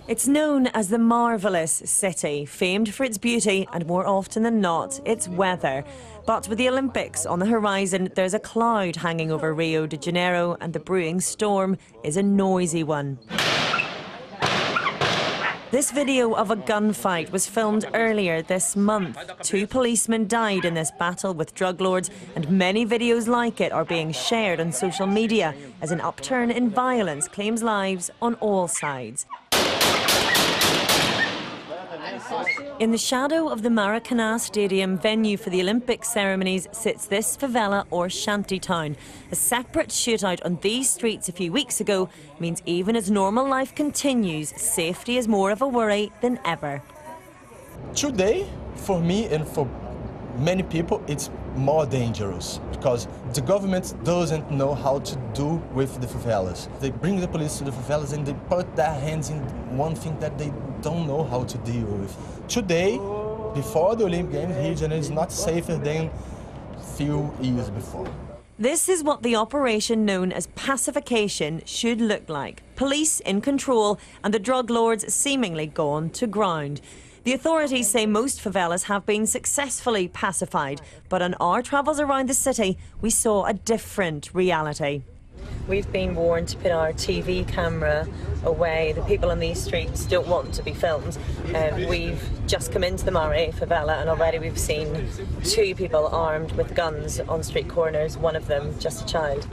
It's known as the marvellous city, famed for its beauty and more often than not, its weather. But with the Olympics on the horizon, there's a cloud hanging over Rio de Janeiro and the brewing storm is a noisy one. This video of a gunfight was filmed earlier this month. 2 policemen died in this battle with drug lords, and many videos like it are being shared on social media as an upturn in violence claims lives on all sides. In the shadow of the Maracanã Stadium, venue for the Olympic ceremonies, sits this favela or shantytown. A separate shootout on these streets a few weeks ago means even as normal life continues, safety is more of a worry than ever. Today, for me and for many people, it's more dangerous because the government doesn't know how to do with the favelas. They bring the police to the favelas and they put their hands in one thing that they don't know how to deal with. Today, before the Olympic Games, Rio de Janeiro is not safer than a few years before. This is what the operation known as pacification should look like. Police in control and the drug lords seemingly gone to ground. The authorities say most favelas have been successfully pacified, but on our travels around the city, we saw a different reality. We've been warned to put our TV camera away. The people on these streets don't want to be filmed. We've just come into the Mare favela and already we've seen 2 people armed with guns on street corners, one of them just a child.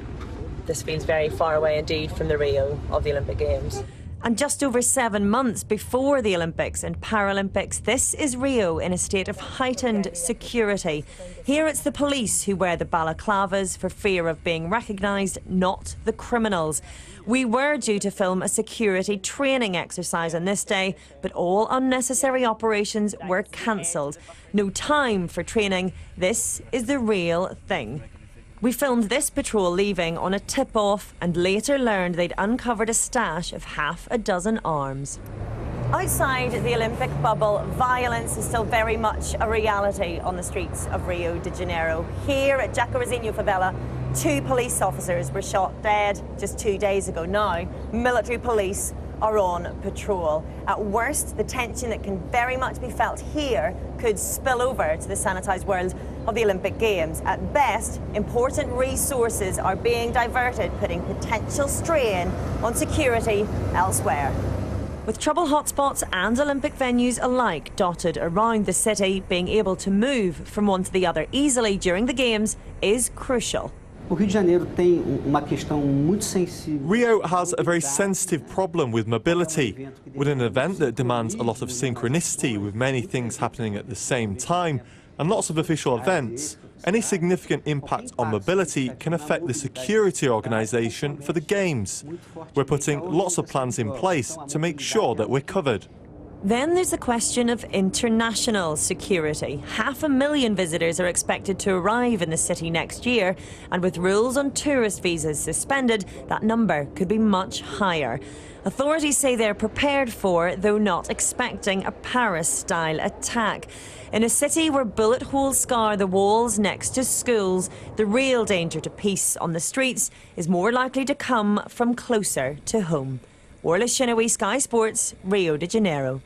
This feels very far away indeed from the Rio of the Olympic Games. And just over 7 months before the Olympics and Paralympics, this is Rio in a state of heightened security. Here it's the police who wear the balaclavas for fear of being recognised, not the criminals. We were due to film a security training exercise on this day, but all unnecessary operations were cancelled. No time for training. This is the real thing. We filmed this patrol leaving on a tip-off and later learned they'd uncovered a stash of half a dozen arms. Outside the Olympic bubble, violence is still very much a reality on the streets of Rio de Janeiro. Here at Jacarezinho favela, 2 police officers were shot dead just 2 days ago. Now, military police are on patrol. At worst, the tension that can very much be felt here could spill over to the sanitised world of the Olympic Games. At best, important resources are being diverted, putting potential strain on security elsewhere. With trouble hotspots and Olympic venues alike dotted around the city, being able to move from one to the other easily during the Games is crucial. Rio has a very sensitive problem with mobility. With an event that demands a lot of synchronicity with many things happening at the same time and lots of official events, any significant impact on mobility can affect the security organisation for the Games. We're putting lots of plans in place to make sure that we're covered. Then there's the question of international security. 500,000 visitors are expected to arrive in the city next year, and with rules on tourist visas suspended, that number could be much higher. Authorities say they're prepared for, though not expecting, a Paris-style attack. In a city where bullet holes scar the walls next to schools, the real danger to peace on the streets is more likely to come from closer to home. Orla Shinowi, Sky Sports, Rio de Janeiro.